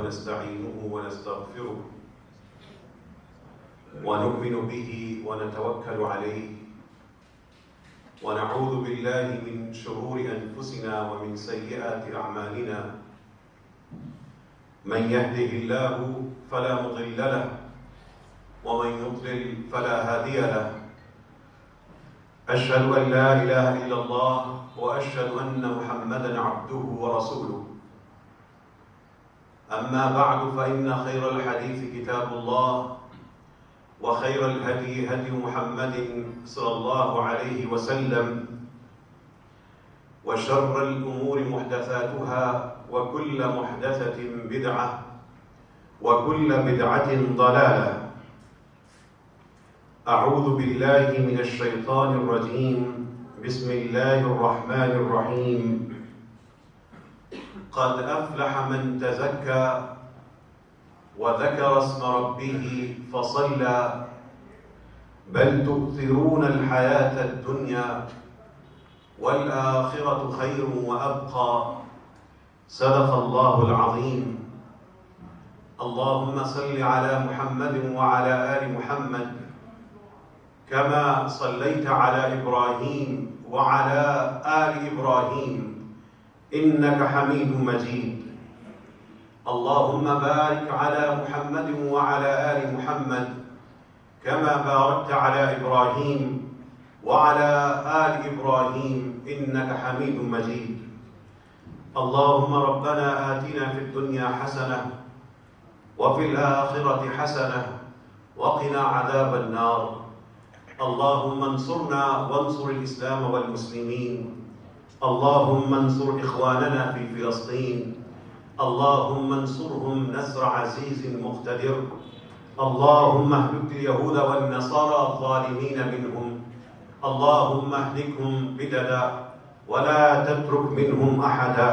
ونستعينه ونستغفره ونؤمن به ونتوكل عليه ونعوذ بالله من شرور أنفسنا ومن سيئات أعمالنا من يهده الله فلا مضل له ومن يضلل فلا هادي له أشهد أن لا إله إلا الله وأشهد أن محمدًا عبده ورسوله أما بعد فإن خير الحديث كتاب الله وخير الهدي هدي محمد صلى الله عليه وسلم وشر الأمور محدثاتها وكل محدثة بدعة وكل بدعة ضلالة. أعوذ بالله من الشيطان الرجيم. بسم الله الرحمن الرحيم. قد أفلح من تزكى وذكر اسم ربه فصلى بل تؤثرون الحياة الدنيا والآخرة خير وأبقى صدق الله العظيم. اللهم صل على محمد وعلى آل محمد كما صليت على إبراهيم وعلى آل إبراهيم إنك حميد مجيد. اللهم بارك على محمد وعلى آل محمد كما باركت على إبراهيم وعلى آل إبراهيم إنك حميد مجيد. اللهم ربنا آتنا في الدنيا حسنة وفي الآخرة حسنة وقنا عذاب النار. اللهم انصرنا وانصر الإسلام والمسلمين. اللهم انصر إخواننا في فلسطين. اللهم انصرهم نصر عزيز مقتدر. اللهم اهلك اليهود والنصارى الظالمين منهم. اللهم اهلكهم بددا ولا تترك منهم أحدا.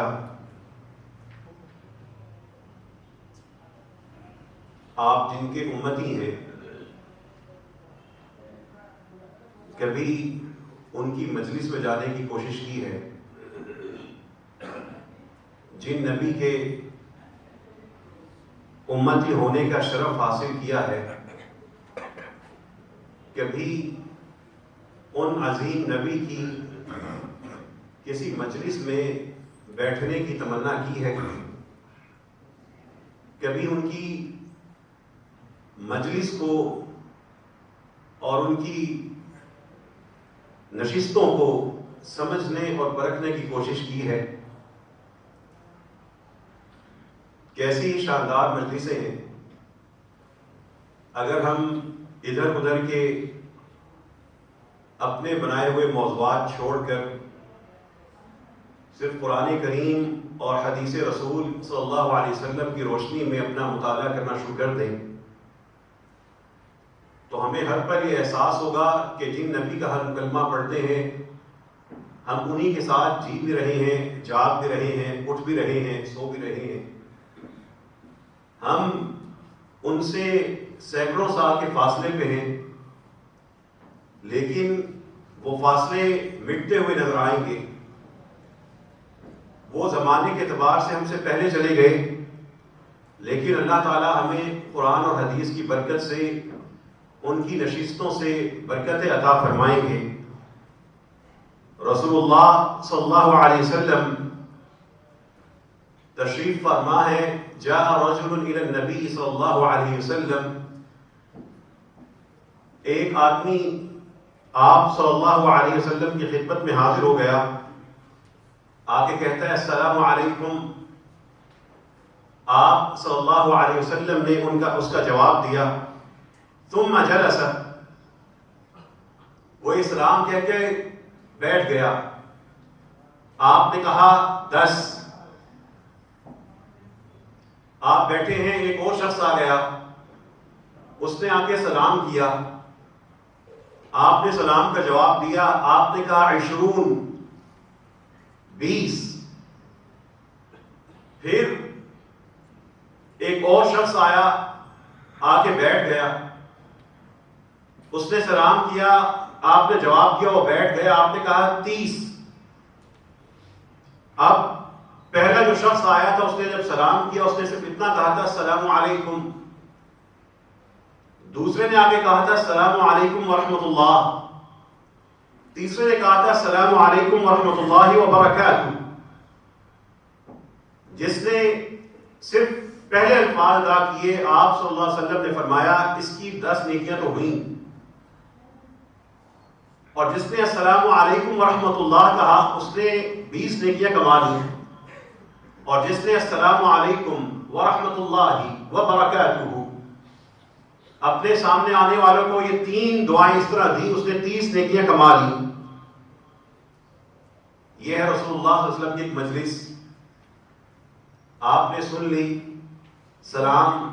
آپ جن کے امتی ہیں کبھی ان کی مجلس میں جانے کی کوشش کی ہے؟ جن نبی کے امتی ہونے کا شرف حاصل کیا ہے کبھی ان عظیم نبی کی کسی مجلس میں بیٹھنے کی تمنا کی ہے؟ کبھی ان کی مجلس کو اور ان کی نشستوں کو سمجھنے اور پرکھنے کی کوشش کی ہے؟ کیسی شاندار مجلسیں ہیں. اگر ہم ادھر ادھر کے اپنے بنائے ہوئے موضوعات چھوڑ کر صرف قرآن کریم اور حدیث رسول صلی اللہ علیہ وسلم کی روشنی میں اپنا مطالعہ کرنا شروع کر دیں تو ہمیں ہر پل یہ احساس ہوگا کہ جن نبی کا ہم کلمہ پڑھتے ہیں ہم انہی کے ساتھ جی بھی رہے ہیں، جاگ بھی رہے ہیں، اٹھ بھی رہے ہیں، سو بھی رہے ہیں. ہم ان سے سینکڑوں سال کے فاصلے پہ ہیں لیکن وہ فاصلے مٹتے ہوئے نظر آئیں گے. وہ زمانے کے اعتبار سے ہم سے پہلے چلے گئے لیکن اللہ تعالیٰ ہمیں قرآن اور حدیث کی برکت سے ان کی نشستوں سے برکتیں عطا فرمائیں گے. رسول اللہ صلی اللہ علیہ وسلم تشریف فرما ہے. جاء رجل الى النبی صلی اللہ علیہ وسلم. ایک آدمی آپ صلی اللہ علیہ وسلم کی خدمت میں حاضر ہو گیا. آگے کہتا ہے السلام علیکم. آپ صلی اللہ علیہ وسلم نے اس کا جواب دیا. ثم جلس. وہ اسلام کہہ کے بیٹھ گیا. آپ نے کہا 10. آپ بیٹھے ہیں، ایک اور شخص آ گیا، اس نے آ کے سلام کیا. آپ نے سلام کا جواب دیا. آپ نے کہا 20. پھر ایک اور شخص آیا، آ کے بیٹھ گیا. اس نے سلام کیا، آپ نے جواب دیا، وہ بیٹھ گیا. آپ نے کہا 30. اب پہلا جو شخص آیا تھا اس نے جب سلام کیا اس نے صرف اتنا کہا تھا السلام علیکم. دوسرے نے آگے کہا تھا السلام علیکم ورحمۃ اللہ. تیسرے نے کہا تھا السلام علیکم ورحمۃ اللہ وبرکاتہ. جس نے صرف پہلے الفاظ ادا کیے آپ صلی اللہ علیہ وسلم نے فرمایا اس کی 10 نیکیاں تو ہوئیں، اور جس نے السلام علیکم ورحمۃ اللہ کہا اس نے 20 نیکیاں کما لی، اور جس نے السلام علیکم ورحمۃ اللہ وبرکاتہ اپنے سامنے آنے والوں کو یہ 3 دعائیں اس طرح دی اس نے 30 نیکیاں کما لی. یہ ہے رسول اللہ صلی اللہ علیہ وسلم کی ایک مجلس. آپ نے سن لی سلام،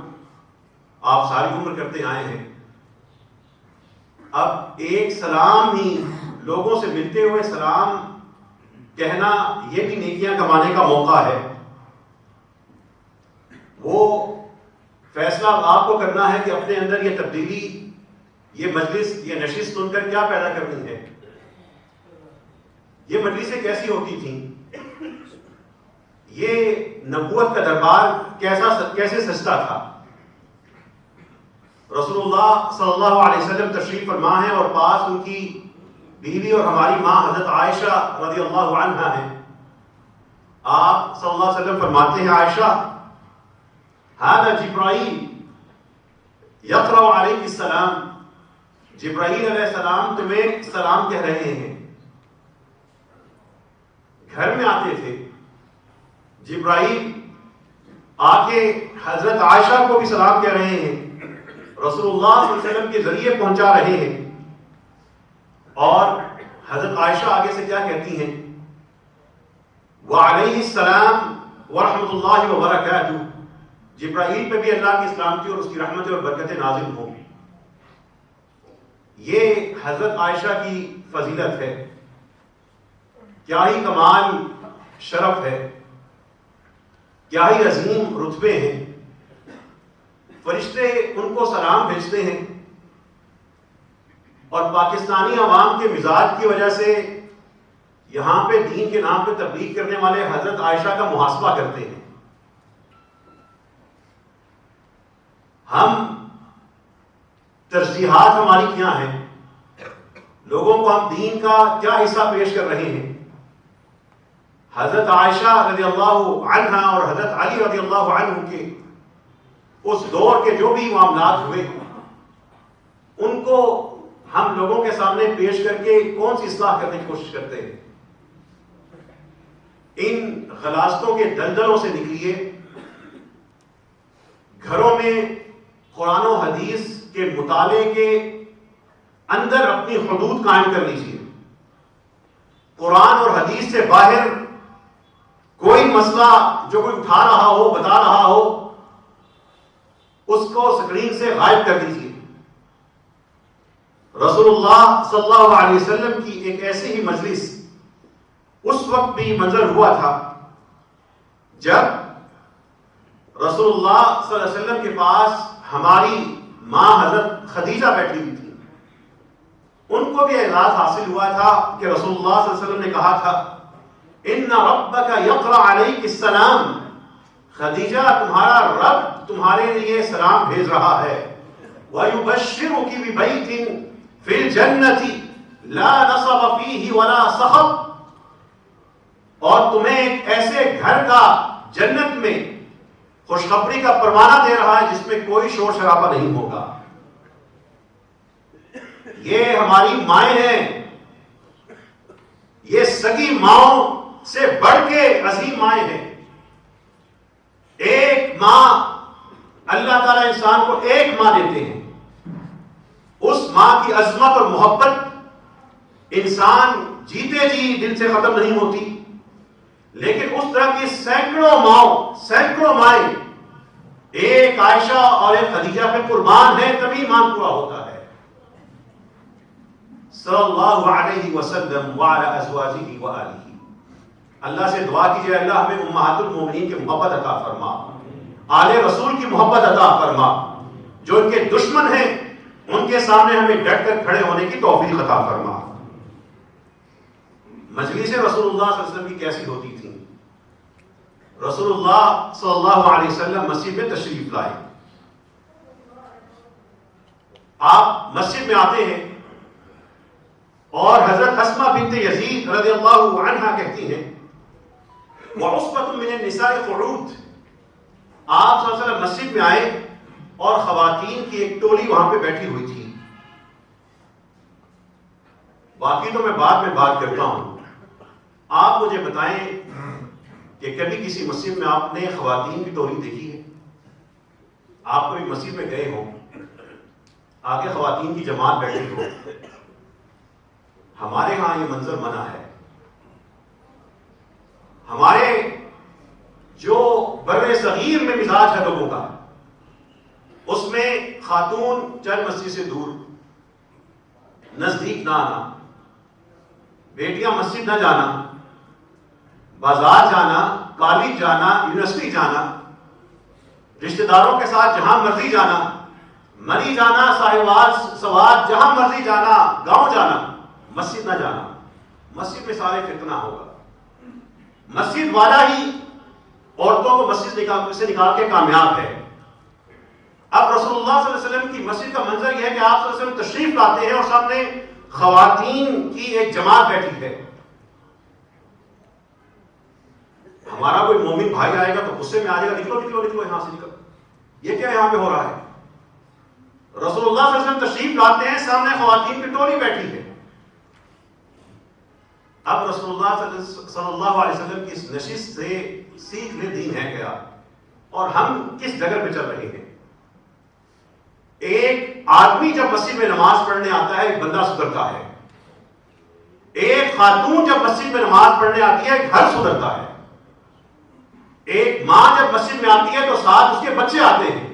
آپ ساری عمر کرتے آئے ہیں. اب ایک سلام ہی لوگوں سے ملتے ہوئے سلام کہنا یہ بھی نیکیاں کمانے کا موقع ہے. وہ فیصلہ آپ کو کرنا ہے کہ اپنے اندر یہ تبدیلی، یہ مجلس، یہ نشست سن کر کیا پیدا کرنی ہے. یہ مجلسیں کیسی ہوتی تھیں، یہ نبوت کا دربار کیسے سجتا تھا. رسول اللہ صلی اللہ علیہ وسلم تشریف فرما ہے اور پاس ان کی بیوی اور ہماری ماں حضرت عائشہ رضی اللہ عنہا ہیں. آپ صلی اللہ علیہ وسلم فرماتے ہیں عائشہ هذا جبرائیل یقرأ علیک السلام، جبرائیل علیہ السلام تمہیں سلام کہہ رہے ہیں. گھر میں آتے تھے جبرائیل آ کے حضرت عائشہ کو بھی سلام کہہ رہے ہیں، رسول اللہ صلی اللہ علیہ وسلم کے ذریعے پہنچا رہے ہیں. اور حضرت عائشہ آگے سے کیا کہتی ہیں، وعلیہ السلام ورحمۃ اللہ وبرکاتہ، جبرائیل پہ بھی اللہ کی سلامتی اور اس کی رحمتیں اور برکتیں نازل ہوں. یہ حضرت عائشہ کی فضیلت ہے. کیا ہی کمال شرف ہے، کیا ہی عظیم رتبے ہیں. فرشتے ان کو سلام بھیجتے ہیں، اور پاکستانی عوام کے مزاج کی وجہ سے یہاں پہ دین کے نام پہ تبلیغ کرنے والے حضرت عائشہ کا محاسبہ کرتے ہیں. ہم ترجیحات ہماری کیا ہیں، لوگوں کو ہم دین کا کیا حصہ پیش کر رہے ہیں. حضرت عائشہ رضی اللہ عنہا اور حضرت علی رضی اللہ عنہ کے اس دور کے جو بھی معاملات ہوئے ان کو ہم لوگوں کے سامنے پیش کر کے کون سی اصلاح کرنے کی کوشش کرتے ہیں. ان غلاظتوں کے دلدلوں سے نکلیے. گھروں میں قرآن و حدیث کے مطالعے کے اندر اپنی حدود قائم کر لیجیے. قرآن اور حدیث سے باہر کوئی مسئلہ جو کوئی اٹھا رہا ہو، بتا رہا ہو، اس کو اسکرین سے غائب کر دیجیے. رسول اللہ صلی اللہ علیہ وسلم کی ایک ایسی ہی مجلس اس وقت بھی منظر ہوا تھا جب رسول اللہ صلی اللہ علیہ وسلم کے پاس ہماری ماں حضرت خدیجہ بیٹھی ہوئی تھی. ان کو بھی اعزاز حاصل ہوا تھا کہ رسول اللہ صلی اللہ علیہ وسلم نے کہا تھا ان ربک یقرأ علیک السلام، خدیجہ تمہارا رب تمہارے لیے سلام بھیج رہا ہے. وَيُبَشِّرُكِ بِبَيْتٍ فِي الْجَنَّةِ لَا نَصَبَ فِيهِ وَلَا صَخَبَ، اور تمہیں ایک ایسے گھر کا جنت میں خوشخبری کا پروانہ دے رہا ہے جس میں کوئی شور شرابہ نہیں ہوگا. یہ ہماری مائیں ہیں، یہ سگی ماؤں سے بڑھ کے عظیم مائیں ہیں. ایک ماں، اللہ تعالیٰ انسان کو ایک ماں دیتے ہیں. اس ماں کی عظمت اور محبت انسان جیتے جی دل سے ختم نہیں ہوتی، لیکن اس طرح کی سینکڑوں ماؤں، سینکڑوں مائیں ایک عائشہ اور ایک خدیجہ پہ قربان ہے، تبھی ایمان پورا ہوتا ہے. صلی اللہ علیہ وسلم وعلی ازواجہ وآلہ. اللہ سے دعا کیجئے اللہ ہمیں امہات المومنین کی محبت عطا فرما، آل رسول کی محبت عطا فرما. جو ان کے دشمن ہیں ان کے سامنے ہمیں ڈٹ کر کھڑے ہونے کی توفیق عطا فرما. مجلس رسول اللہ صلی اللہ علیہ وسلم کی کیسی ہوتی تھی. رسول اللہ صلی اللہ علیہ وسلم مسجد میں تشریف لائے. آپ مسجد میں آتے ہیں اور حضرت اسماء بنت یزید رضی اللہ عنہا کہتی ہیں وعصبۃ من النساء قعود. آپ صلی اللہ علیہ وسلم مسجد میں آئے اور خواتین کی ایک ٹولی وہاں پہ بیٹھی ہوئی تھی. باقی تو میں بعد میں بات کرتا ہوں. آپ مجھے بتائیں کہ کبھی کسی مسجد میں آپ نے خواتین کی ٹولی دیکھی ہے؟ آپ کوئی مسجد میں گئے ہوں, آگے خواتین کی جماعت بیٹھی ہو. ہمارے ہاں یہ منظر منع ہے. ہمارے جو بر صغیر میں مزاج ہے لوگوں کا, اس میں خاتون چند مسجد سے دور, نزدیک نہ آنا, بیٹیاں مسجد نہ جانا, بازار جانا, کالج جانا, یونیورسٹی جانا, رشتہ داروں کے ساتھ جہاں مرضی جانا, مری جانا, صاحبات سوات جہاں مرضی جانا, گاؤں جانا, مسجد نہ جانا. مسجد میں سارے فتنہ ہوگا. مسجد والا ہی عورتوں کو مسجد سے نکال کے کامیاب ہے. اب رسول اللہ صلی اللہ علیہ وسلم کی مسجد کا منظر یہ ہے کہ آپ صلی اللہ علیہ وسلم تشریف لاتے ہیں اور سامنے خواتین کی ایک جماعت بیٹھی ہے. ہمارا کوئی مومن بھائی آئے گا تو غصے میں آ جائے گا, نکلو نکلو نکلو یہاں سے نکلو, یہ کیا یہاں پہ ہو رہا ہے؟ رسول اللہ صلی اللہ علیہ وسلم تشریف لاتے ہیں, سامنے خواتین کی ٹولی بیٹھی ہے. اب رسول اللہ صلی اللہ علیہ وسلم کی اس نشست سے سیکھ لے دین ہے کیا, اور ہم کس ڈگر پہ چل رہے ہیں. ایک آدمی جب مسجد میں نماز پڑھنے آتا ہے ایک بندہ سدھرتا ہے. ایک خاتون جب مسجد میں نماز پڑھنے آتی ہے گھر سدھرتا ہے. ایک ماں جب مسجد میں آتی ہے تو ساتھ اس کے بچے آتے ہیں.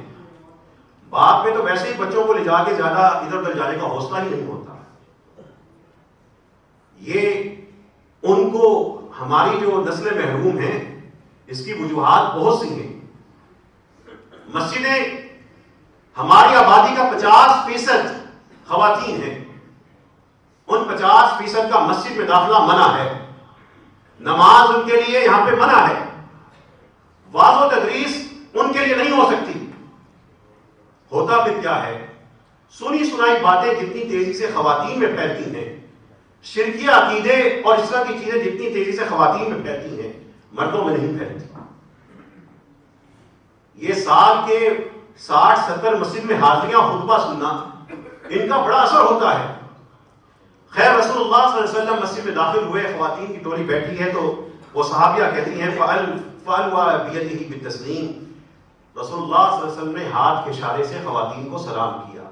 باپ میں تو ویسے ہی بچوں کو لے جا کے زیادہ ادھر ادھر جانے کا حوصلہ ہی نہیں ہوتا. یہ ان کو ہماری جو نسل محروم ہیں اس کی وجوہات بہت سی ہیں. مسجدیں ہماری آبادی کا 50% خواتین ہیں. ان 50% کا مسجد میں داخلہ منع ہے. نماز ان کے لیے یہاں پہ منع ہے. واعظ و تدریس ان کے لیے نہیں ہو سکتی. ہوتا پھر کیا ہے؟ سنی سنائی باتیں جتنی تیزی سے خواتین میں پھیلتی ہیں, شرکیہ عقیدے اور اس طرح کی چیزیں جتنی تیزی سے خواتین میں پھیلتی ہیں, مردوں میں نہیں پھیلتی. یہ سال کے 60-70 مسجد میں حاضریاں خطبہ سننا, ان کا بڑا اثر ہوتا ہے. خیر رسول اللہ صلی اللہ علیہ وسلم مسجد میں داخل ہوئے, خواتین کی ٹولی بیٹھی ہے تو وہ صحابیہ کہتی ہیں فعلوا بیدہ بالتسلیم. رسول اللہ صلی اللہ علیہ وسلم نے ہاتھ کے اشارے سے خواتین کو سلام کیا.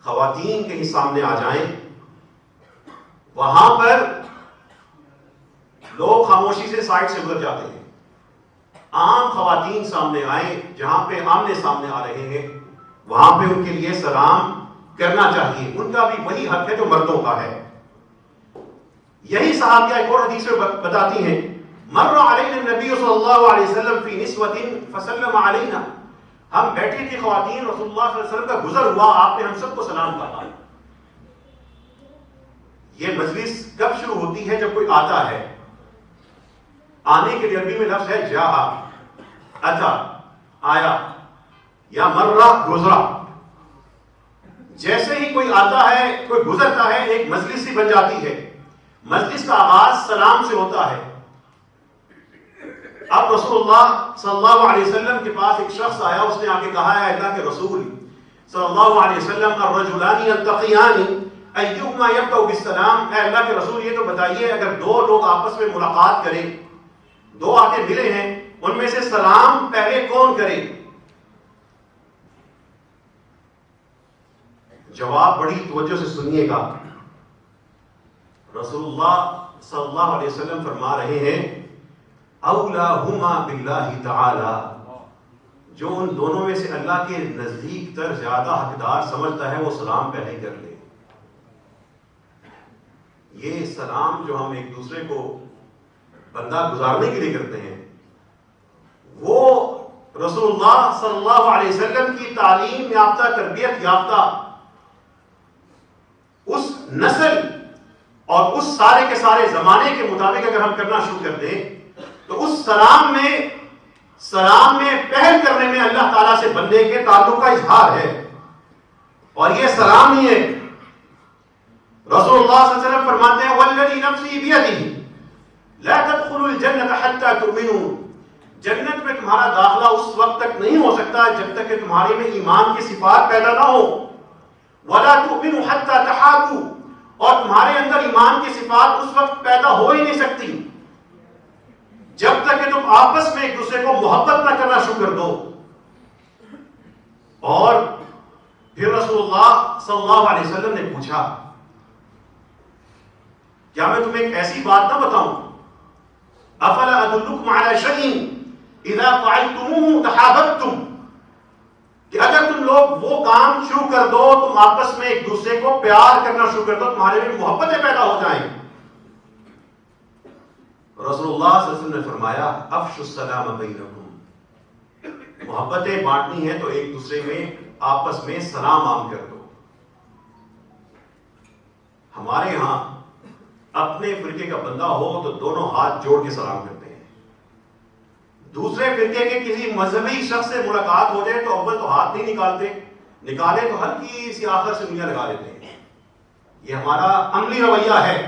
خواتین کہیں سامنے آ جائیں, وہاں پر لوگ خاموشی سے سائڈ سے گزر جاتے ہیں. عام خواتین سامنے آئیں, جہاں پہ آمنے سامنے آ رہے ہیں وہاں پہ ان کے لیے سلام کرنا چاہیے. ان کا بھی وہی حق ہے جو مردوں کا ہے. یہی صحابیہ ایک اور حدیث میں بتاتی ہیں مر علینا النبی صلی اللہ علیہ وسلم فی نسوۃ فسلم علینا. ہم بیٹھی تھی خواتین, رسول اللہ صلی اللہ علیہ وسلم کا گزر ہوا, آپ نے ہم سب کو سلام کہا. یہ مجلس کب شروع ہوتی ہے؟ جب کوئی آتا ہے. آنے کے لیے عربی میں لفظ ہے جاء, اتا, آیا, یا مرہ, گزرا. جیسے ہی کوئی آتا ہے, کوئی گزرتا ہے, ایک مجلس سی بن جاتی ہے. مجلس کا آغاز سلام سے ہوتا ہے. اب رسول اللہ صلی اللہ علیہ وسلم کے پاس ایک شخص آیا, اس نے آ کے کہا ہے اللہ کے رسول صلی اللہ علیہ وسلم الرجلان یلتقیان ایہما یبدأ بالسلام. اے اللہ کے رسول یہ تو بتائیے اگر دو لوگ آپس میں ملاقات کریں, دو آ کے ملے ہیں, ان میں سے سلام پہلے کون کرے؟ جواب بڑی توجہ سے سنیے گا. رسول اللہ صلی اللہ علیہ وسلم فرما رہے ہیں اولاہما باللہ تعالی, جو ان دونوں میں سے اللہ کے نزدیک تر زیادہ حقدار سمجھتا ہے وہ سلام پہلے کر لے. یہ سلام جو ہم ایک دوسرے کو بندہ گزارنے کے لیے کرتے ہیں, وہ رسول اللہ صلی اللہ علیہ وسلم کی تعلیم یافتہ, تربیت یافتہ اس نسل اور اس سارے کے سارے زمانے کے مطابق اگر ہم کرنا شروع کر دیں تو اس سلام میں پہل کرنے میں اللہ تعالیٰ سے بندے کے تعلق کا اظہار ہے. اور یہ سلام ہی ہے. رسول اللہ صلی اللہ علیہ وسلم فرماتے ہیں والذی نفسی بیدہ لا تدخلوا الجنة حتى تؤمنوا. جنت میں تمہارا داخلہ اس وقت تک نہیں ہو سکتا جب تک کہ تمہارے میں ایمان کی صفات پیدا نہ ہو. ولا تؤمنوا حتى تحابوا. اور تمہارے اندر ایمان کی صفات اس وقت پیدا ہو ہی نہیں سکتی جب تک کہ تم آپس میں ایک دوسرے کو محبت نہ کرنا شروع کر دو. اور پھر رسول اللہ صلی اللہ علیہ وسلم نے پوچھا کیا میں تمہیں ایک ایسی بات نہ بتاؤں افلا ادلکم علی شیء اذا فعلتموه تحاببتم, کہ اگر تم لوگ وہ کام شروع کر دو تم آپس میں ایک دوسرے کو پیار کرنا شروع کر دو تمہارے میں محبتیں پیدا ہو جائیں. رسول اللہ صلی اللہ علیہ وسلم نے فرمایا افشوا السلام بینکم, محبتیں بانٹنی ہے تو ایک دوسرے میں آپس میں سلام عام کر دو. ہمارے ہاں اپنے فرقے کا بندہ ہو تو دونوں ہاتھ جوڑ کے سلام کرتے ہیں. دوسرے فرقے کے کسی مذہبی شخص سے ملاقات ہو جائے تو اول تو ہاتھ نہیں نکالتے, نکالے تو ہلکی سی آخر سے انگلیاں لگا لیتے ہیں. یہ ہمارا عملی رویہ ہے.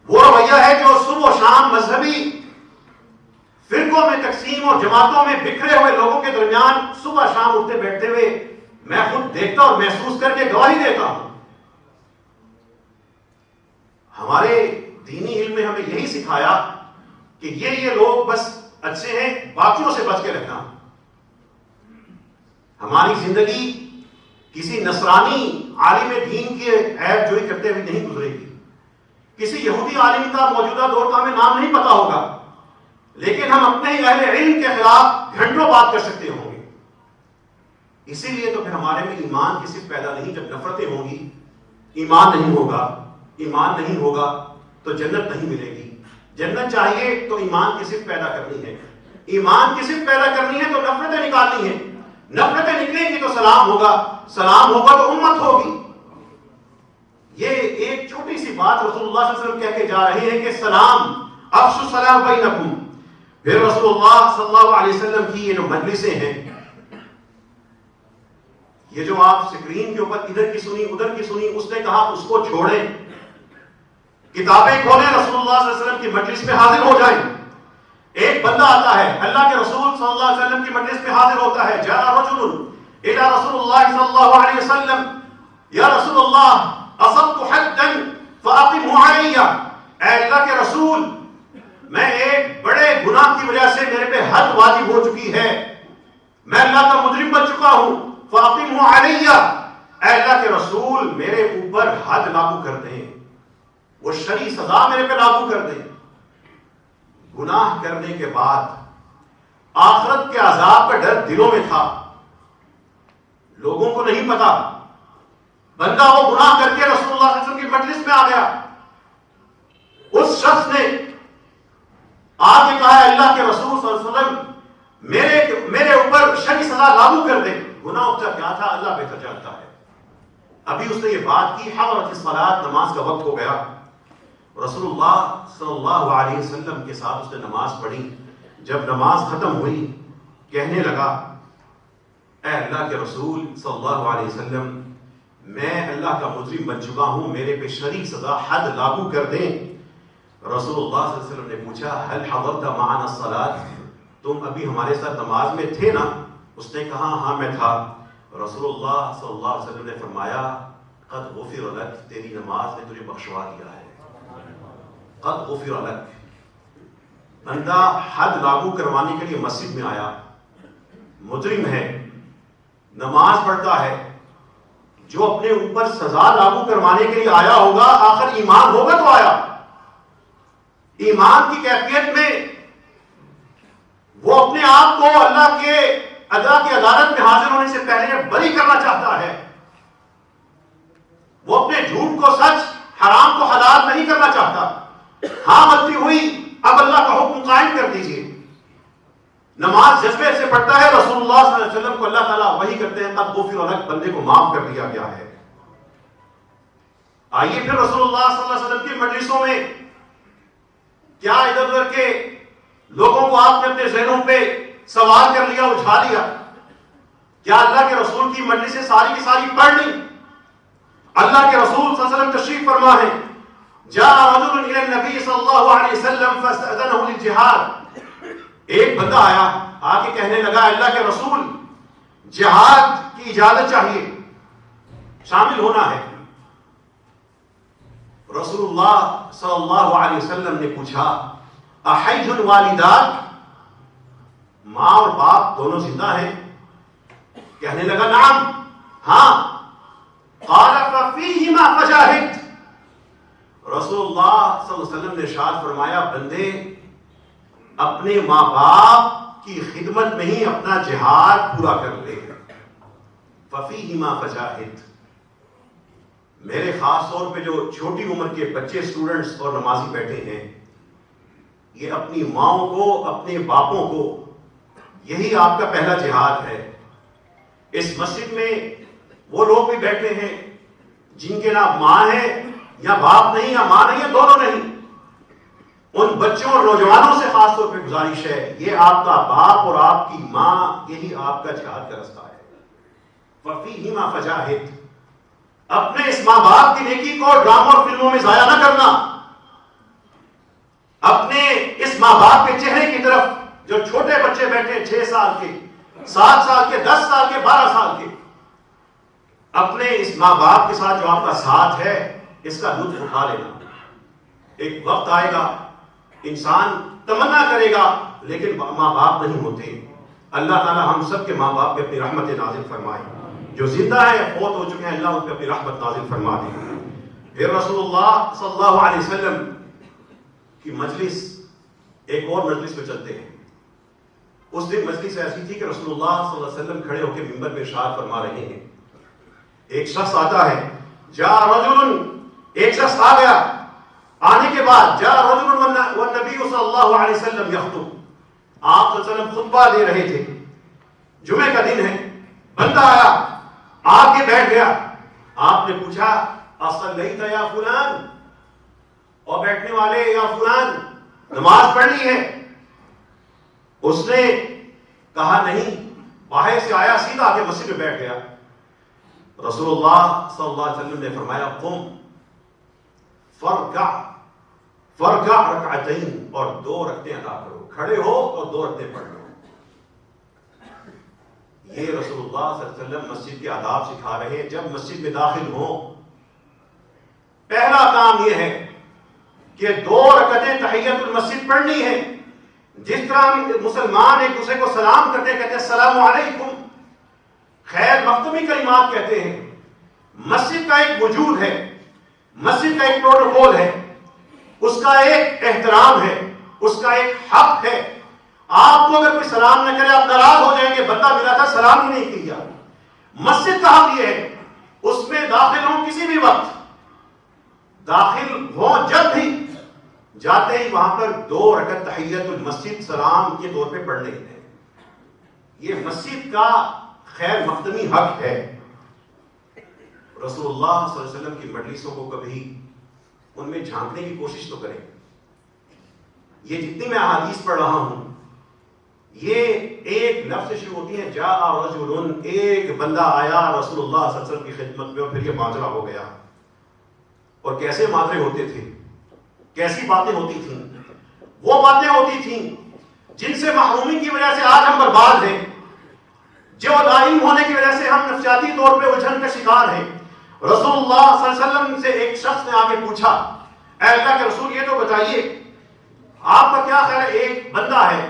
وہ رویہ ہے جو صبح و شام مذہبی فرقوں میں تقسیم اور جماعتوں میں بکھرے ہوئے لوگوں کے درمیان صبح شام اٹھتے بیٹھتے ہوئے میں خود دیکھتا اور محسوس کر کے گواہی دیتا ہوں. ہمارے دینی علم میں ہمیں یہی سکھایا کہ یہ لوگ بس اچھے ہیں, باقیوں سے بچ کے رکھنا. ہماری زندگی کسی نصرانی عالم دین کے عیب جوئی کرتے ہوئے نہیں گزرے گی. کسی یہودی عالم کا موجودہ دور کا ہمیں نام نہیں پتا ہوگا, لیکن ہم اپنے ہی اہل علم کے خلاف گھنٹوں بات کر سکتے ہوں گے. اسی لیے تو پھر ہمارے میں ایمان کی صرف پیدا نہیں. جب نفرتیں ہوں گی ایمان نہیں ہوگا, ایمان نہیں ہوگا تو جنت نہیں ملے گی. جنت چاہیے تو ایمان کی صرف پیدا کرنی ہے, ایمان کی صرف پیدا کرنی ہے تو نفرتیں نکالنی ہیں, نفرتیں نکلیں گی تو سلام ہوگا, سلام ہوگا تو امت ہوگی. یہ ایک چھوٹی سی بات رسول اللہ صلی اللہ علیہ وسلم کہہ کے جا رہے ہیں کہ سلام افشوا السلام بینکم. پھر رسول اللہ صلی اللہ علیہ وسلم کی یہ جو مجلسیں ہیں, یہ جو آپ اسکرین کے اوپر ادھر کی سنی ادھر کی سنی, اس نے کہا اس کو چھوڑیں, کتابیں کھولیں, رسول اللہ صلی اللہ علیہ وسلم کی مجلس میں حاضر ہو جائیں. ایک بندہ آتا ہے, اللہ کے رسول صلی اللہ علیہ وسلم کی مجلس میں حاضر ہوتا ہے. جاء رجل الى رسول اللہ صلی اللہ علیہ وسلم یا رسول اللہ اصبت حدا فاقمه علی. اے اللہ کے رسول, میں ایک بڑے گناہ کی وجہ سے میرے پہ حد واجب ہو چکی ہے, میں اللہ کا مجرم بن چکا ہوں. فاقمه علی. اے اللہ کے رسول میرے اوپر حد لاگو کر دیں, وہ شرعی سزا میرے پہ لاگو کر دیں. گناہ کرنے کے بعد آخرت کے عذاب کا ڈر دلوں میں تھا, لوگوں کو نہیں پتا. بندہ وہ گناہ کر کے رسول اللہ صلی اللہ علیہ وسلم کی مجلس میں آ گیا. اس شخص نے آ کے کہا اللہ کے رسول صلی اللہ علیہ وسلم میرے اوپر شرعی سزا لاگو کر دیں. گناہ اس کا کیا تھا اللہ بہتر جانتا ہے. ابھی اس نے یہ بات کی, حضرت الصلاۃ, نماز کا وقت ہو گیا. رسول اللہ صلی اللہ علیہ وسلم کے ساتھ اس نے نماز پڑھی. جب نماز ختم ہوئی کہنے لگا اے اللہ کے رسول صلی اللہ علیہ وسلم, میں اللہ کا مجرم بن چکا ہوں, میرے پہ شرعی سزا حد لاگو کر دیں. رسول اللہ صلی اللہ علیہ وسلم نے پوچھا هل حضرت معنا الصلاۃ, تم ابھی ہمارے ساتھ نماز میں تھے نا؟ اس نے کہا ہاں میں تھا. رسول اللہ صلی اللہ علیہ وسلم نے فرمایا قد غفر لک, تیری نماز نے تجھے بخشوا دیا ہے. قد غفر لک. بندہ حد لاگو کروانے کے لیے مسجد میں آیا, مجرم ہے, نماز پڑھتا ہے, جو اپنے اوپر سزا لاگو کروانے کے لیے آیا ہوگا آخر ایمان ہوگا تو آیا. ایمان کی کیفیت میں وہ اپنے آپ کو اللہ کے ادا کی عدالت میں حاضر ہونے سے پہلے بری کرنا چاہتا ہے. وہ اپنے جھوٹ کو سچ, حرام کو حلال نہیں کرنا چاہتا. ہاں غلطی ہوئی, اب اللہ کا حکم قائم کر دیجیے. نماز جذبے سے پڑھتا ہے, رسول اللہ صلی اللہ علیہ وسلم کو اللہ تعالیٰ وحی کرتے ہیں قد غفر لک, بندے کو معاف کر دیا گیا ہے. آئیے پھر رسول اللہ صلی اللہ علیہ وسلم کی مجلسوں میں کیا ادھر ادھر کے لوگوں کو آپ نے اپنے ذہنوں پہ سوار کر لیا، اٹھا لیا؟ کیا اللہ کے رسول کی مجلسیں ساری کی ساری پڑھ لی؟ اللہ کے رسول صلی اللہ علیہ وسلم تشریف فرما ہے، جاء رجل الى النبی صلی اللہ علیہ وسلم فاستأذنه للجہاد، ایک بندہ آیا آ کے کہنے لگا اللہ کے رسول جہاد کی اجازت چاہیے، شامل ہونا ہے۔ رسول اللہ صلی اللہ علیہ وسلم نے پوچھا احی الوالدات، ماں اور باپ دونوں زندہ ہیں؟ کہنے لگا نعم، ہاں۔ قال ففیہما فجاہد، رسول اللہ صلی اللہ علیہ وسلم نے ارشاد فرمایا بندے اپنے ماں باپ کی خدمت میں ہی اپنا جہاد پورا کر لے۔ ففیہما فجاہد، میرے خاص طور پہ جو چھوٹی عمر کے بچے اسٹوڈنٹس اور نمازی بیٹھے ہیں، یہ اپنی ماؤں کو اپنے باپوں کو، یہی آپ کا پہلا جہاد ہے۔ اس مسجد میں وہ لوگ بھی بیٹھے ہیں جن کے نہ ماں ہے یا باپ نہیں، یا ماں نہیں ہے، دونوں نہیں، ان بچوں اور نوجوانوں سے خاص طور پہ گزارش ہے، یہ آپ کا باپ اور آپ کی ماں، یہی آپ کا جہاد کا رستہ ہے۔ ففیہما فجاہد، اپنے اس ماں باپ کی نیکی کو ڈراموں اور فلموں میں ضائع نہ کرنا، اپنے اس ماں باپ کے چہرے کی طرف، جو چھوٹے بچے بیٹھے 6 سال کے، 7 سال کے، 10 سال کے، 12 سال کے، اپنے اس ماں باپ کے ساتھ جو آپ کا ساتھ ہے اس کا لطف اٹھا لینا۔ ایک وقت آئے گا انسان تمنا کرے گا لیکن ماں باپ نہیں ہوتے۔ اللہ تعالی ہم سب کے ماں باپ پہ اپنی رحمت نازل فرمائے، جو زندہ ہیں فوت ہو چکے ہیں اللہ ان پہ اپنی رحمت نازل فرما دے۔ پھر رسول اللہ صلی اللہ علیہ وسلم کی مجلس، ایک اور مجلس پہ چلتے ہیں۔ اس دن مجلس ایسی تھی کہ رسول اللہ صلی اللہ علیہ وسلم کھڑے ہو کے ممبر پہ ارشاد فرما رہے ہیں، ایک شخص آتا ہے، جاء رجل، ایک شخص آ گیا، آنے کے بعد جاء رجل والنبی صلی اللہ علیہ وسلم یخطب، آپ صلی اللہ علیہ وسلم خطبہ دے رہے تھے، جمعے کا دن ہے، بندہ آیا آ کے بیٹھ گیا، آپ نے پوچھا اصلیت یا فلان، اور بیٹھنے والے یا فلان نماز پڑھ لی ہے؟ اس نے کہا نہیں، باہر سے آیا سیدھا آ کے مسجد میں بیٹھ گیا۔ رسول اللہ صلی اللہ علیہ وسلم نے فرمایا قم فرکع رکعتین، اور 2 رکعتیں ادا کرو، کھڑے ہو اور 2 رکعتیں پڑھ لو۔ یہ رسول اللہ صلی اللہ علیہ وسلم مسجد کے آداب سکھا رہے ہیں۔ جب مسجد میں داخل ہوں پہلا کام یہ ہے کہ 2 رکعتیں تحیت المسجد پڑھنی ہے۔ جس طرح مسلمان ایک دوسرے کو سلام کرتے ہیں، کہتے ہیں السلام علیکم، خیر مقدمی کلمات کہتے ہیں، مسجد کا ایک وجود ہے، مسجد کا ایک پروٹوکول ہے، اس کا ایک احترام ہے، اس کا ایک حق ہے۔ آپ کو اگر کوئی سلام نہ کرے آپ ناراض ہو جائیں گے، بندہ ملا تھا سلام ہی نہیں کیا۔ مسجد کا حق یہ ہے اس میں داخل ہوں کسی بھی وقت، داخل ہوں جب بھی، جاتے ہی وہاں پر 2 رکعت تحیت المسجد سلام کے طور پہ پڑھنے ہیں۔ یہ مسجد کا خیر مقدمی حق ہے۔ رسول اللہ صلی اللہ علیہ وسلم کی مجلسوں کو کبھی ان میں جھانکنے کی کوشش تو کریں۔ یہ جتنی میں احادیث پڑھ رہا ہوں یہ ایک لفظ سے شروع ہوتی ہیں، جاء رجل، ایک بندہ آیا رسول اللہ صلی اللہ علیہ وسلم کی خدمت میں، اور پھر یہ ماجرا ہو گیا۔ اور کیسے ماجرے ہوتے تھے، کیسی باتیں ہوتی تھیں؟ وہ باتیں ہوتی تھیں جن سے محرومی کی وجہ سے آج ہم برباد ہیں، جو دائم ہونے کی وجہ سے ہم نفسیاتی طور پہ الجھن کا شکار ہیں۔ رسول اللہ صلی اللہ علیہ وسلم سے ایک شخص نے آگے پوچھا، اے اللہ کے رسول یہ تو بتائیے آپ کا کیا خیال ہے، ایک بندہ ہے،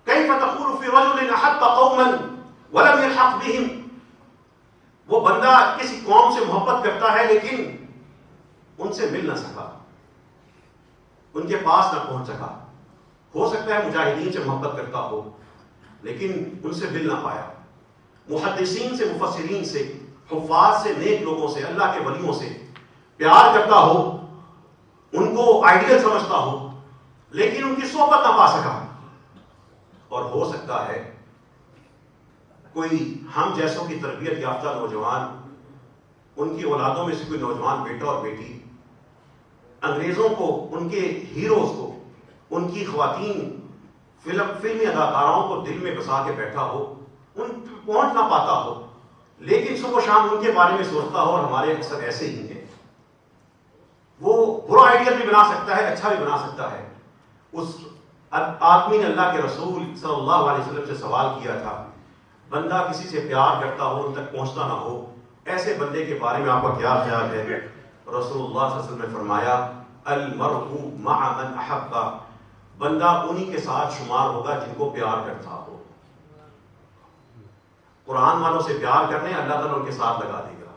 کیف تقول فی رجل احب قوما ولم يلحق بهم، وہ بندہ کسی قوم سے محبت کرتا ہے لیکن ان سے مل نہ سکا، ان کے پاس نہ پہنچ سکا۔ ہو سکتا ہے مجاہدین سے محبت کرتا ہو لیکن ان سے مل نہ پایا۔ محدثین سے، مفسرین سے، حفاظ سے، نیک لوگوں سے، اللہ کے ولیوں سے پیار کرتا ہو، ان کو آئیڈیل سمجھتا ہو لیکن ان کی صحبت نہ پا سکا۔ اور ہو سکتا ہے کوئی ہم جیسوں کی تربیت یافتہ نوجوان ان کی اولادوں میں سے کوئی نوجوان بیٹا اور بیٹی انگریزوں کو، ان کے ہیروز کو، ان کی خواتین فلمی اداکاراؤں کو دل میں بسا کے بیٹھا ہو، ان پہنچ نہ پاتا ہو، لیکن صبح و شام ان کے بارے میں سوچتا ہو. اور ہمارے اکثر ایسے ہی ہیں. وہ برا آئیڈیا بھی بنا سکتا ہے، اچھا بھی بنا سکتا ہے. اس آدمی نے اللہ کے رسول صلی اللہ علیہ وسلم سے سوال کیا تھا، بندہ کسی سے پیار کرتا ہو، ان تک پہنچتا نہ ہو، ایسے بندے کے بارے میں آپ کا کیا خیال ہے؟ رسول اللہ صلی اللہ علیہ وسلم نے فرمایا، المرء مع من احب، بندہ انہی کے ساتھ شمار ہوگا جن کو پیار کرتا ہو. قرآن والوں سے پیار کرنے اللہ تعالیٰ ان کے ساتھ لگا دے گا.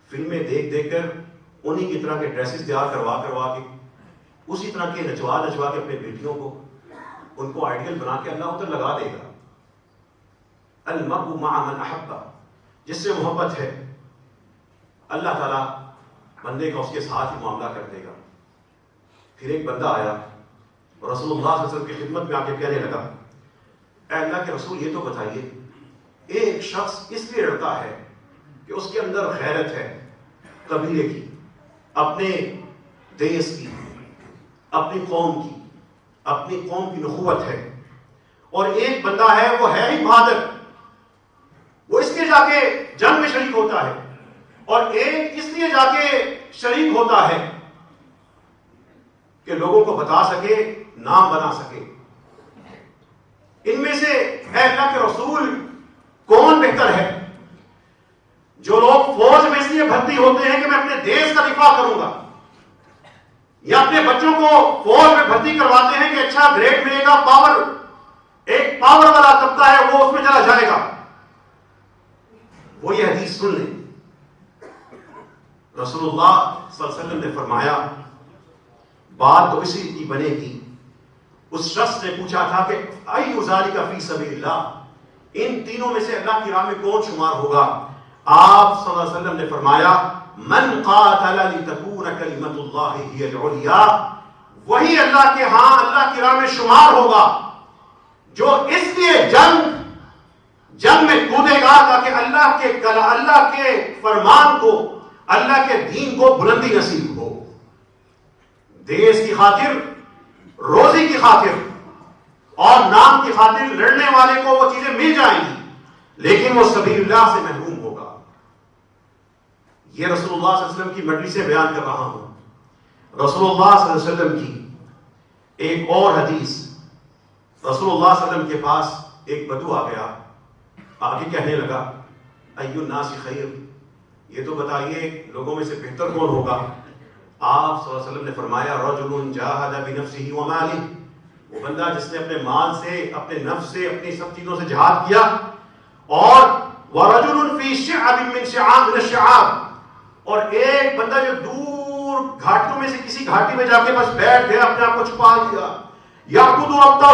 فلمیں دیکھ دیکھ کر انہی کی طرح کے ڈریسز تیار کروا کے اسی طرح کے نچوا کے اپنے بیٹیوں کو، ان کو آئیڈیل بنا کے اللہ ادھر لگا دے گا. المرء مع من احب، جس سے محبت ہے اللہ تعالیٰ بندے کا اس کے ساتھ ہی معاملہ کر دے گا. پھر ایک بندہ آیا، رسول اللہ صلی اللہ علیہ وسلم کی خدمت میں آ کے کہنے لگا، اے اللہ کے رسول یہ تو بتائیے، ایک شخص اس لیے ڈرتا ہے کہ اس کے اندر غیرت ہے، قبیلے کی، اپنے دیس کی، اپنی قوم کی نخوت ہے، اور ایک بندہ ہے وہ ہے ہی بہادر، وہ اس لیے جا کے جنگ میں شریک ہوتا ہے، اور ایک اس لیے جا کے شریک ہوتا ہے کہ لوگوں کو بتا سکے، نام بنا سکے. ان میں سے اے اللہ کے رسول کون بہتر ہے؟ جو لوگ فوج میں اس لیے بھرتی ہوتے ہیں کہ میں اپنے دیش کا دفاع کروں گا، یا اپنے بچوں کو فوج میں بھرتی کرواتے ہیں کہ اچھا گریڈ ملے گا، ایک پاور والا طبقہ ہے وہ اس میں چلا جائے گا، وہ یہ حدیث سن لیں. رسول اللہ صلی اللہ علیہ وسلم نے فرمایا، بات تو اسی کی بنے گی. اس شخص نے پوچھا تھا کہ ای ذالک فی سبیل اللہ، ان تینوں میں سے اللہ کی راہ میں کون شمار ہوگا؟ آپ صلی اللہ علیہ وسلم نے فرمایا، من قاتل لتکون کلمۃ اللہ ہی العلیٰ، وہی اللہ کے ہاں اللہ کی راہ میں شمار ہوگا جو اس لیے جنگ میں کودے گا تاکہ اللہ کے فرمان کو، اللہ کے دین کو بلندی نصیب ہو. دیس کی خاطر، روزی کی خاطر اور نام کی خاطر لڑنے والے کو وہ چیزیں مل جائیں گی، لیکن وہ سبیل اللہ سے محروم ہوگا. یہ رسول اللہ صلی اللہ علیہ وسلم کی مرضی سے بیان کر رہا ہوں. رسول اللہ صلی اللہ علیہ وسلم کی ایک اور حدیث، رسول اللہ صلی اللہ علیہ وسلم کے پاس ایک بدو آ گیا، آگے کہنے لگا، ای الناس خیر، یہ تو بتائیے لوگوں میں سے بہتر کون ہوگا؟ آپ صلی اللہ علیہ وسلم نے فرمایا، رجل جاہد بنفسہ ومالہ، وہ بندہ جس نے اپنے مال سے، اپنے نفس سے، اپنی سب چیزوں سے جہاد کیا. اور ورجل فی شعب من الشعاب، اور ایک بندہ جو دور گھاٹیوں میں سے کسی گھاٹی میں جا کے بس بیٹھ گیا، اپنے آپ کو چھپا لیا. یعبد ربہ،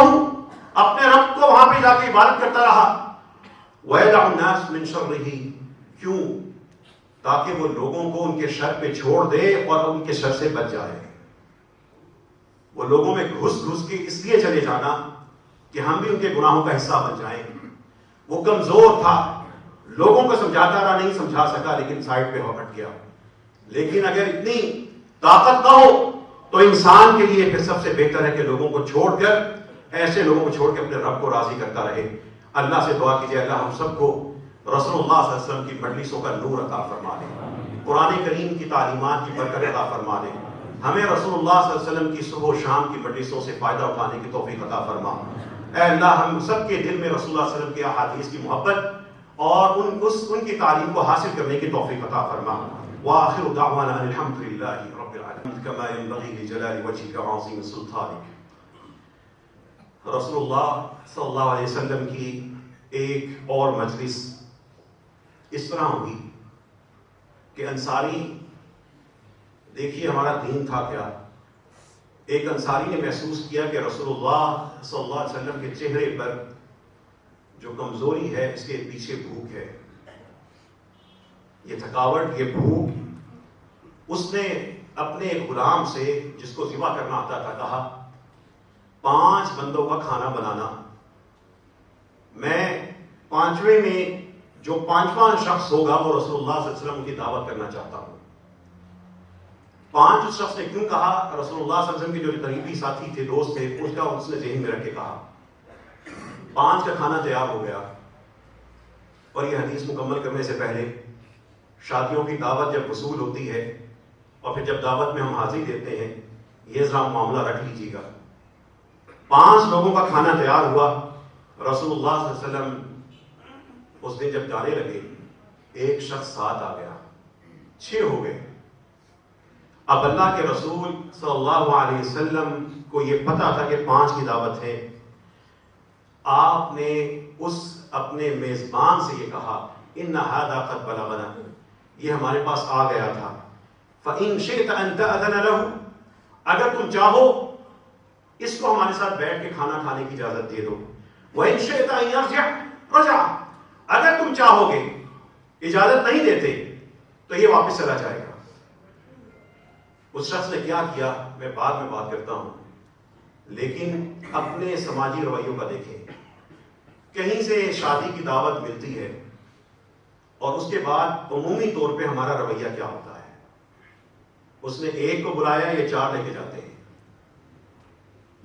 اپنے رب کو وہاں پہ جا کے عبادت کرتا رہا. ویدع الناس من شرہ، کیوں؟ تاکہ وہ لوگوں کو ان کے شر پہ چھوڑ دے اور ان کے شر سے بچ جائے. وہ لوگوں میں گھس کے اس لیے چلے جانا کہ ہم بھی ان کے گناہوں کا حصہ بن جائیں. وہ کمزور تھا، لوگوں کو سمجھاتا رہا، نہیں سمجھا سکا، لیکن سائڈ پہ ہٹ گیا. لیکن اگر اتنی طاقت نہ ہو تو انسان کے لیے پھر سب سے بہتر ہے کہ لوگوں کو چھوڑ کر، ایسے لوگوں کو چھوڑ کے اپنے رب کو راضی کرتا رہے. اللہ سے دعا کیجیے، اللہ ہم سب کو رسول اللہ صلی اللہ علیہ وسلم کی مجلسوں کا نور عطا فرما دے، قرآن کریم کی تعلیمات کی برکت عطا فرما دے. ہمیں رسول اللہ صلی اللہ علیہ وسلم کی صبح و شام کی مجلسوں سے فائدہ اٹھانے کی توفیق عطا فرما. اے اللہ ہم سب کے دل میں رسول اللہ صلی اللہ علیہ وسلم کی احادیث کی محبت اور ان کی تعلیم کو حاصل کرنے کی توفیق عطا فرما. وآخر دعوانا الحمد للہ رب العالمین كما ينبغي لجلال وجهك وعظیم سلطانك. رسول اللہ صلی اللہ علیہ وسلم کی ایک اور مجلس اس طرح ہوگی کہ انصاری، دیکھیے ہمارا دین تھا کیا. ایک انصاری نے محسوس کیا کہ رسول اللہ صلی اللہ علیہ وسلم کے چہرے پر جو کمزوری ہے اس کے پیچھے بھوک ہے، یہ تھکاوٹ، یہ بھوک. اس نے اپنے ایک غلام سے جس کو ذبح کرنا آتا تھا کہا، 5 بندوں کا کھانا بنانا، میں 5ویں میں جو پانچواں شخص ہوگا وہ رسول اللہ صلی اللہ علیہ وسلم کی دعوت کرنا چاہتا ہوں. 5 اس شخص نے کیوں کہا؟ رسول اللہ صلی اللہ علیہ وسلم کے جو قریبی ساتھی تھے، دوست تھے، اس نے ذہن میں رکھ کے کہا. 5 کا کھانا تیار ہو گیا. اور یہ حدیث مکمل کرنے سے پہلے شادیوں کی دعوت جب وصول ہوتی ہے اور پھر جب دعوت میں ہم حاضری دیتے ہیں، یہ ذرا معاملہ رکھ لیجیے گا. 5 لوگوں کا کھانا تیار ہوا. رسول اللہ صلی اللہ علیہ وسلم اس دن جب جانے لگے، ایک شخص ساتھ آ گیا، 6 ہو گئے. اب اللہ کے رسول صلی اللہ علیہ وسلم کو یہ پتا تھا کہ 5 کی دعوت ہے. آپ نے اس اپنے میزبان سے یہ کہا، ان ھذا قد بلغنا، یہ ہمارے پاس آ گیا تھا. فإن شئت أن تأذن له، اگر تم چاہو اس کو ہمارے ساتھ بیٹھ کے کھانا کھانے کی اجازت دے دو. وإن شئت أن يرجع رجع، اگر تم چاہو گے اجازت نہیں دیتے تو یہ واپس چلا جائے گا. اس شخص نے کیا کیا میں بعد میں بات کرتا ہوں، لیکن اپنے سماجی رویوں کا دیکھیں. کہیں سے شادی کی دعوت ملتی ہے اور اس کے بعد عمومی طور پہ ہمارا رویہ کیا ہوتا ہے؟ اس نے ایک کو بلایا، یہ 4 لے کے جاتے ہیں.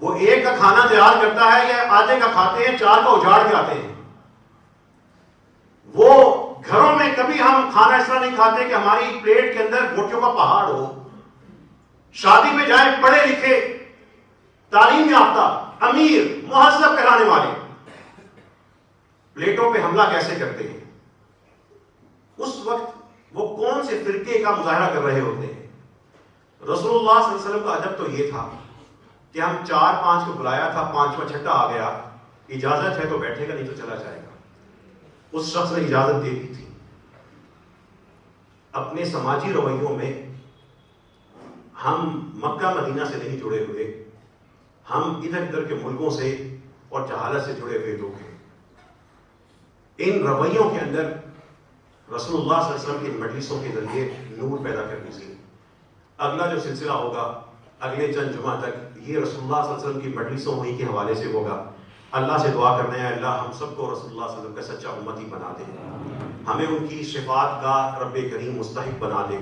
وہ ایک کا کھانا تیار کرتا ہے، یا آدھے کا کھاتے ہیں، 4 کا اجاڑ کے آتے ہیں. وہ گھروں میں کبھی ہم کھانا اس طرح نہیں کھاتے کہ ہماری پلیٹ کے اندر روٹیوں کا پہاڑ ہو. شادی میں جائیں پڑھے لکھے، تعلیم یافتہ، امیر، مہذب کہلانے والے، پلیٹوں پہ حملہ کیسے کرتے ہیں؟ اس وقت وہ کون سے فرقے کا مظاہرہ کر رہے ہوتے ہیں؟ رسول اللہ صلی اللہ علیہ وسلم کا ادب تو یہ تھا کہ ہم 4-5 کو بلایا تھا، 5واں چھٹا آ گیا، اجازت ہے تو بیٹھے گا، نہیں تو چلا جائے گا. اس شخص نے اجازت دے دی تھی. اپنے سماجی رویوں میں ہم مکہ مدینہ سے نہیں جڑے ہوئے، ہم ادھر ادھر کے ملکوں سے اور جہالت سے جڑے ہوئے لوگ ہیں. ان رویوں کے اندر رسول اللہ صلی اللہ علیہ وسلم کی مجلسوں کے ذریعے نور پیدا کر دیجیے. اگلا جو سلسلہ ہوگا اگلے چند جمعہ تک، یہ رسول اللہ صلی اللہ علیہ وسلم کی مجلسوں ہوئی کے حوالے سے ہوگا. اللہ سے دعا کرنا ہے اللہ ہم سب کو رسول اللہ صلی اللہ علیہ وسلم کا سچا امتی بنا دے، ہمیں ان کی شفاعت کا رب کریم مستحق بنا دے،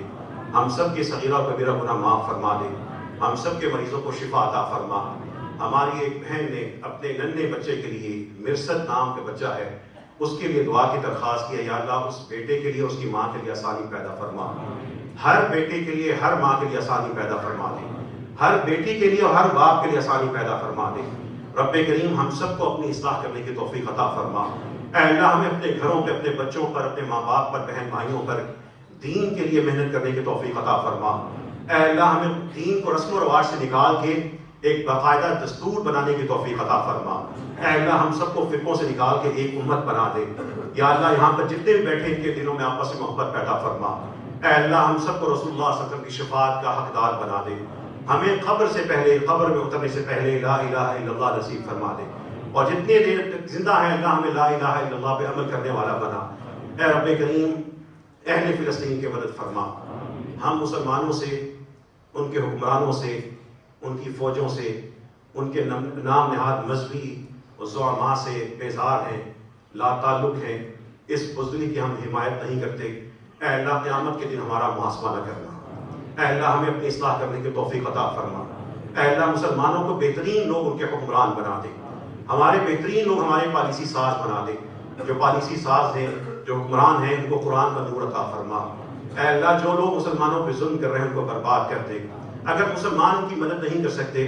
ہم سب کے صغیرہ و کبیرہ گناہ معاف فرما دے، ہم سب کے مریضوں کو شفا عطا فرما. ہماری ایک بہن نے اپنے ننھے بچے کے لیے، مرسد نام کا بچہ ہے، اس کے لیے دعا کی درخواست کی ہے. یا اللہ اس بیٹے کے لیے، اس کی ماں کے لیے آسانی پیدا فرما. ہر بیٹے کے لیے، ہر ماں کے لیے آسانی پیدا فرما دے. ہر بیٹی کے لیے اور ہر باپ کے لیے آسانی پیدا فرما دے. رب کریم ہم سب کو اپنی اصلاح کرنے کی توفیق عطا فرما. اے اللہ ہمیں اپنے گھروں پہ، اپنے بچوں پر، اپنے ماں باپ پر، بہن بھائیوں پر دین کے لیے محنت کرنے کی توفیق عطا فرما. اے اللہ ہمیں دین کو رسم و رواج سے نکال کے ایک باقاعدہ دستور بنانے کی توفیق عطا فرما. اے اللہ ہم سب کو فرقوں سے نکال کے ایک امت بنا دے. یا اللہ یہاں پر جتنے بھی بیٹھے ان کے دلوں میں آپس میں محبت پیدا فرما. اے اللہ ہم سب کو رسول اللہ صلی اللہ علیہ وسلم کی شفاعت کا حقدار بنا دے. ہمیں قبر سے پہلے، قبر میں اترنے سے پہلے لا الہ الا اللہ نصیب فرما دے. اور جتنے دیر تک زندہ ہیں اللہ ہمیں لا الہ الا اللہ پہ عمل کرنے والا بنا. اے رب کریم اہل فلسطین کی مدد فرما. ہم مسلمانوں سے، ان کے حکمرانوں سے، ان کی فوجوں سے، ان کے نام نہاد مذہبی زعماء سے بیزار ہیں، لا تعلق ہیں. اس بزدلی کی ہم حمایت نہیں کرتے. اے اللہ قیامت کے دن ہمارا محاسبہ نہ کرنا. اے اللہ ہمیں اپنی اصلاح کرنے کی توفیق عطا فرما. اے اللہ مسلمانوں کو بہترین لوگ ان کے حکمران بنا دے. ہمارے بہترین لوگ ہمارے پالیسی ساز بنا دے. جو پالیسی ساز ہیں، جو حکمران ہیں، ان کو قرآن کا نور عطا فرما. اے اللہ جو لوگ مسلمانوں پہ ظلم کر رہے ہیں ان کو برباد کر دے. اگر مسلمان ان کی مدد نہیں کر سکتے،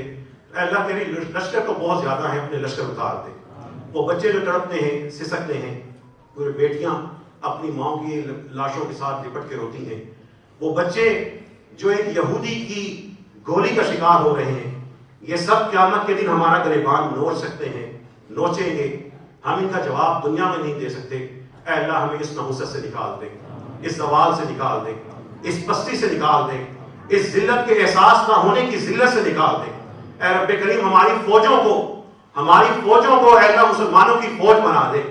اے اللہ تیری لشکر تو بہت زیادہ ہیں، اپنے لشکر اتار دے. وہ بچے جو تڑپتے ہیں، سسکتے ہیں، پورے بیٹیاں اپنی ماں کی لاشوں کے ساتھ لپٹ کے روتی ہیں، وہ بچے جو ایک یہودی کی گولی کا شکار ہو رہے ہیں، یہ سب قیامت کے دن ہمارا گریبان نوچ سکتے ہیں، نوچیں گے. ہم ان کا جواب دنیا میں نہیں دے سکتے. اے اللہ ہمیں اس نحوست سے نکال دے، اس زوال سے نکال دے، اس پستی سے نکال دے، اس ذلت کے احساس نہ ہونے کی ذلت سے نکال دے. اے رب کریم ہماری فوجوں کو اے اللہ مسلمانوں کی فوج بنا دے.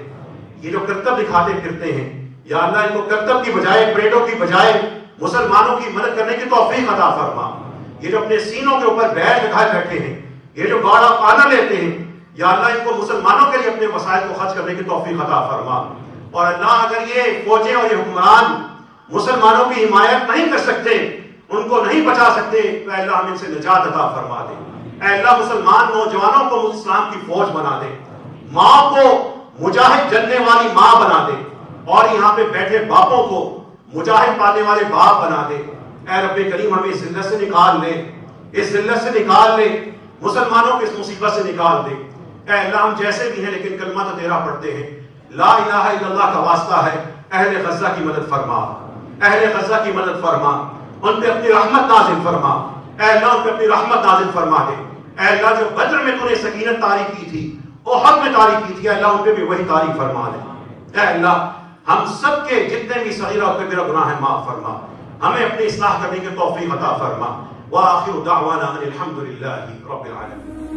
یہ جو کرتب دکھاتے پھرتے ہیں، یا اللہ ان کو کرتب کی بجائے، پریڈوں کی بجائے مسلمانوں کی مدد کرنے کی توفیق عطا فرما. یہ جو اپنے سینوں کے اوپر بیگ دکھائے بیٹھے ہیں، یہ جو گاڑا پانا لیتے ہیں، یا اللہ ان کو مسلمانوں کے لیے اپنے وسائل کو خرچ کرنے کی توفیق عطا فرما. اور اللہ اگر یہ فوجیں اور یہ حکمران مسلمانوں کی حمایت نہیں کر سکتے، ان کو نہیں بچا سکتے، تو اے اللہ ہم ان سے نجات عطا فرما دے۔ اے اللہ مسلمان نوجوانوں کو اسلام کی فوج بنا دے، ماں کو مجاہد جننے والی ماں بنا دے، اور یہاں پہ بیٹھے باپوں کو مجاہد پانے والے باپ بنا دے۔ اے رب کریم ہمیں اس ذلت سے نکال لے، اس ذلت سے نکال لے، مسلمانوں کی اس مصیبت سے نکال دے۔ اے اللہ ہم جیسے بھی ہیں لیکن کلمہ تو تیرا پڑھتے ہیں، لا الہ الا اللہ کا واسطہ ہے، اہل غزہ کی مدد فرما، اہل غزہ کی مدد فرما، ان پہ اپنی رحمت نازل فرما۔ اے اللہ ان پہ اپنی رحمت نازل فرما دے۔ اے اللہ جو بدر میں تو نے سکینت طاری کی تھی، احد میں طاری کی تھی، اے اللہ ان پہ بھی وہی طاری فرما دے۔ اے اللہ ہم سب کے جتنے بھی صغیرہ و کبیرہ گناہ ہیں معاف فرما، ہمیں اپنی اصلاح کرنے کی توفیق عطا فرما۔ وآخر دعوانا ان الحمد للہ رب العالمین۔